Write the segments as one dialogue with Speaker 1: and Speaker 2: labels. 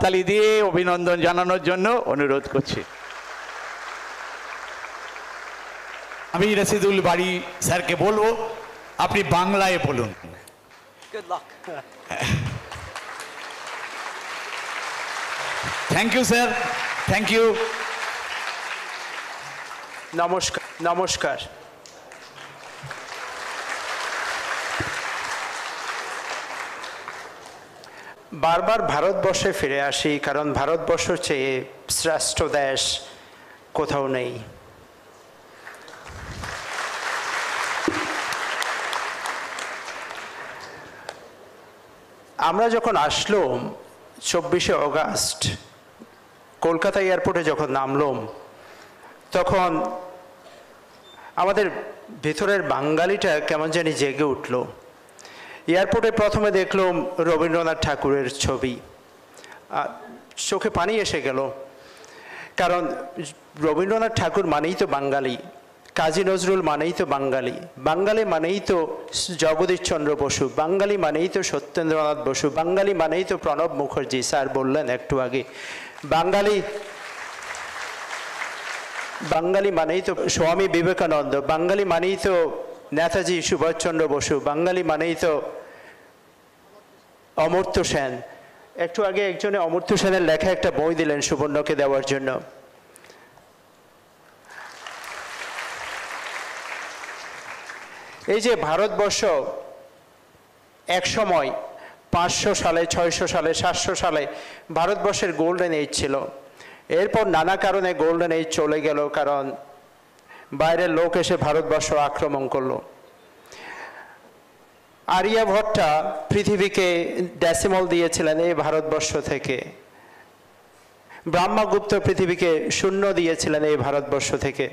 Speaker 1: করতালি দিয়ে অভিনন্দন জানানোর জন্য অনুরোধ করছি।
Speaker 2: আমি রশিদুল বারী স্যারকে বলবো আপনি বাংলায় বলুন। Thank you sir, thank you.
Speaker 3: নমস্কার। নমস্কার। বারবার ভারতবর্ষে ফিরে আসি, কারণ ভারতবর্ষের চেয়ে শ্রেষ্ঠ দেশ কোথাও নেই। আমরা যখন আসলাম 24শে অগাস্ট কলকাতা এয়ারপোর্টে যখন নামলাম, তখন আমাদের ভেতরের বাঙালিটা কেমন জানি জেগে উঠল। এয়ারপোর্টে প্রথমে দেখলাম রবীন্দ্রনাথ ঠাকুরের ছবি, চোখে পানি এসে গেল, কারণ রবীন্দ্রনাথ ঠাকুর মানেই তো বাঙালি, কাজী নজরুল মানেই তো বাঙালি, বাঙালি মানেই তো জগদীশচন্দ্র বসু, বাঙালি মানেই তো সত্যেন্দ্রনাথ বসু, বাঙালি মানেই তো প্রণব মুখার্জি স্যার বললেন একটু আগে, বাঙালি মানেই তো স্বামী বিবেকানন্দ, বাঙালি মানেই তো নেতাজি সুভাষচন্দ্র বসু, বাঙালি মানেই তো অমর্ত্য সেন। একটু আগে একজনে অমর্ত্য সেনের লেখা একটা বই দিলেন সুবর্ণকে দেওয়ার জন্য। এই যে ভারতবর্ষ এক সময় 500 সালে, 600 সালে, 700 সালে ভারতবর্ষের গোল্ডেন এজ ছিল। এরপর নানা কারণে গোল্ডেন এজ চলে গেল, কারণ বাইরের লোক এসে ভারতবর্ষ আক্রমণ করলো। আর্যভট্টা পৃথিবীকে ডেসিমল দিয়েছিলেন এই ভারতবর্ষ থেকে, ব্রহ্মগুপ্ত পৃথিবীকে শূন্য দিয়েছিলেন এই ভারতবর্ষ থেকে।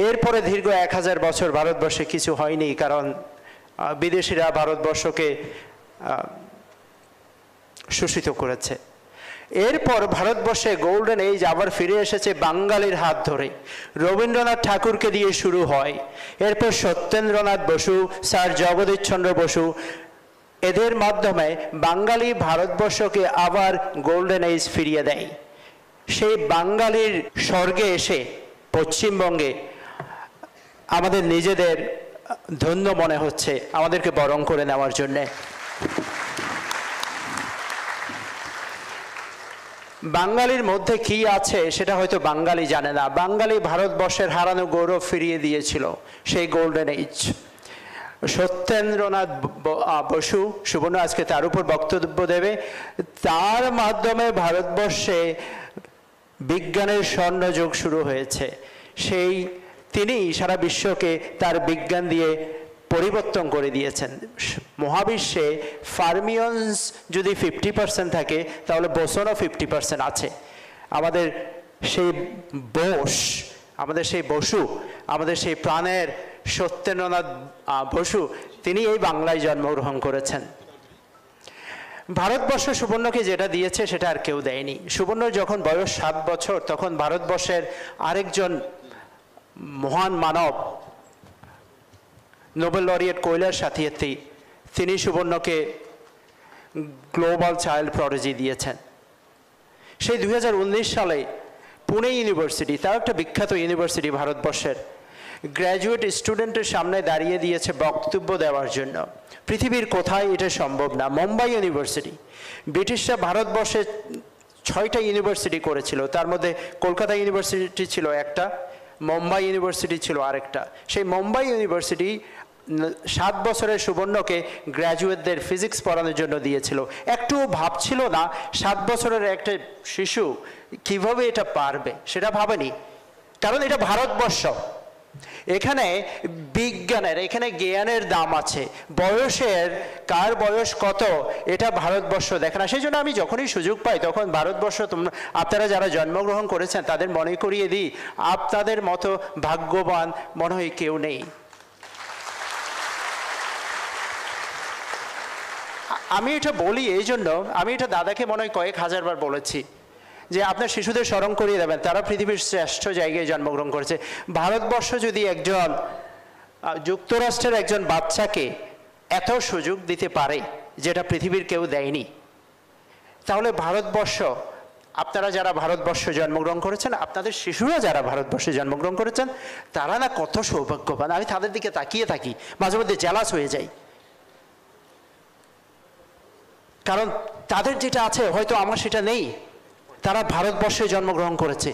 Speaker 3: এরপরে দীর্ঘ 1000 বছর ভারতবর্ষে কিছু হয়নি, কারণ বিদেশিরা ভারতবর্ষকে শোষিত করেছে। এরপর ভারতবর্ষে গোল্ডেন এজ আবার ফিরে এসেছে বাঙালির হাত ধরে। রবীন্দ্রনাথ ঠাকুরকে দিয়ে শুরু হয়, এরপর সত্যেন্দ্রনাথ বসু, স্যার জগদীশচন্দ্র বসু, এদের মাধ্যমে বাঙালি ভারতবর্ষকে আবার গোল্ডেন এজ ফিরিয়ে দেয়। সেই বাঙালির স্বর্গে এসে পশ্চিমবঙ্গে আমাদের নিজেদের ধন্য মনে হচ্ছে আমাদেরকে বরণ করে নেওয়ার জন্যে। বাঙালির মধ্যে কি আছে সেটা হয়তো বাঙালি জানে না। বাঙালি ভারতবর্ষের হারানো গৌরব ফিরিয়ে দিয়েছিল সেই গোল্ডেন এজ। সত্যেন্দ্রনাথ বসু, সুবর্ণ আজকে তার উপর বক্তব্য দেবে, তার মাধ্যমে ভারতবর্ষে বিজ্ঞানের স্বর্ণযুগ শুরু হয়েছে। তিনি সারা বিশ্বকে তার বিজ্ঞান দিয়ে পরিবর্তন করে দিয়েছেন। মহাবিশ্বে ফার্মিয়ন্স যদি 50% থাকে, তাহলে বোসনও 50% আছে। আমাদের সেই বসু, আমাদের সেই প্রাণের সত্যেন্দ্রনাথ বসু, তিনি এই বাংলায় জন্মগ্রহণ করেছেন। ভারতবর্ষ সুবর্ণকে যেটা দিয়েছে সেটা আর কেউ দেয়নি। সুবর্ণ যখন বয়স 7 বছর, তখন ভারতবর্ষের আরেকজন মহান মানব, নোবেল লরিয়েট কৈলাস সাথিয়ার্থী, তিনি সুবর্ণকে গ্লোবাল চাইল্ড প্রডিজি দিয়েছেন। সেই 2019 সালে পুনে ইউনিভার্সিটি, তার একটা বিখ্যাত ইউনিভার্সিটি ভারতবর্ষের, গ্র্যাজুয়েট স্টুডেন্টের সামনে দাঁড়িয়ে দিয়েছে বক্তব্য দেওয়ার জন্য। পৃথিবীর কোথায় এটা সম্ভব না। মুম্বাই ইউনিভার্সিটি, ব্রিটিশরা ভারতবর্ষে 6টা ইউনিভার্সিটি করেছিল, তার মধ্যে কলকাতা ইউনিভার্সিটি ছিল একটা, মুম্বাই ইউনিভার্সিটি ছিল আরেকটা। সেই মুম্বাই ইউনিভার্সিটি 7 বছরের সুবর্ণকে গ্র্যাজুয়েটদের ফিজিক্স পড়ানোর জন্য দিয়েছিল। একটুও ভাবছিল না 7 বছরের একটা শিশু কিভাবে এটা পারবে, সেটা ভাবেনি, কারণ এটা ভারতবর্ষ। এখানে বিজ্ঞানের, এখানে জ্ঞানের দাম আছে। বয়সের, কার বয়স কত, এটা ভারতবর্ষ দেখে না। সেই জন্য আমি যখনই সুযোগ পাই তখন ভারতবর্ষ, আপনারা যারা জন্মগ্রহণ করেছেন তাদের মনে করিয়ে দিই, আপনাদের মতো ভাগ্যবান মনে হয় কেউ নেই। আমি এটা বলি এই জন্য, আমি এটা দাদাকে মনে হয় কয়েক হাজারবার বলেছি, যে আপনার শিশুদের স্মরণ করিয়ে দেবেন তারা পৃথিবীর শ্রেষ্ঠ জায়গায় জন্মগ্রহণ করেছে। ভারতবর্ষ যদি একজন যুক্তরাষ্ট্রের একজন বাচ্চাকে এত সুযোগ দিতে পারে যেটা পৃথিবীর কেউ দেয়নি, তাহলে ভারতবর্ষ, আপনারা যারা ভারতবর্ষে জন্মগ্রহণ করেছেন, আপনাদের শিশুরা যারা ভারতবর্ষে জন্মগ্রহণ করেছেন, তারা না কত সৌভাগ্যবান। আমি তাদের দিকে তাকিয়ে থাকি, মাঝে মধ্যে জেলাস হয়ে যাই, কারণ তাদের যেটা আছে হয়তো আমার সেটা নেই। তারা ভারতবর্ষে জন্মগ্রহণ করেছে,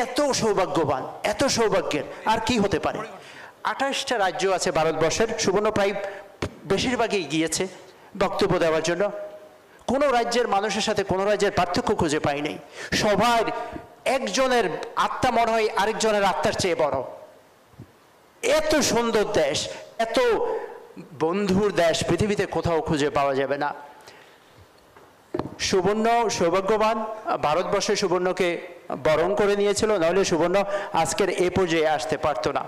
Speaker 3: এত সৌভাগ্যবান, এত সৌভাগ্যের আর কি হতে পারে। 28টা রাজ্য আছে ভারতবর্ষের, সুবর্ণ প্রায় বেশিরভাগই গিয়েছে বক্তব্য দেওয়ার জন্য। কোনো রাজ্যের মানুষের সাথে কোনো রাজ্যের পার্থক্য খুঁজে পাই নাই। সবার একজনের আত্মা মনে হয় আরেকজনের আত্মার চেয়ে বড়। এত সুন্দর দেশ, এত বন্ধুর দেশ পৃথিবীতে কোথাও খুঁজে পাওয়া যাবে না। সুবর্ণ সৌভাগ্যবান, ভারতবর্ষে সুবর্ণকে বরণ করে নিয়েছিল, নাহলে সুবর্ণ আজকের এ পর্যায়ে আসতে পারতো না।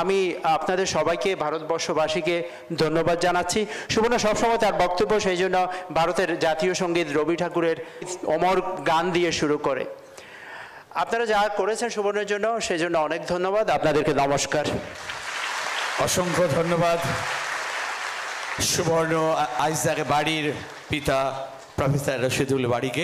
Speaker 3: আমি আপনাদের সবাইকে, ভারতবর্ষবাসীকে ধন্যবাদ জানাচ্ছি। সুবর্ণ সবসময় তার বক্তব্য সেই জন্য ভারতের জাতীয় সঙ্গীত রবি ঠাকুরের অমর গান দিয়ে শুরু করে। আপনারা যা করেছেন সুবর্ণের জন্য, সেই জন্য অনেক ধন্যবাদ। আপনাদেরকে নমস্কার।
Speaker 2: অসংখ্য ধন্যবাদ সুবর্ণ আইজাক বাড়ির পিতা প্রফেসর রশিদুল বাড়িকে।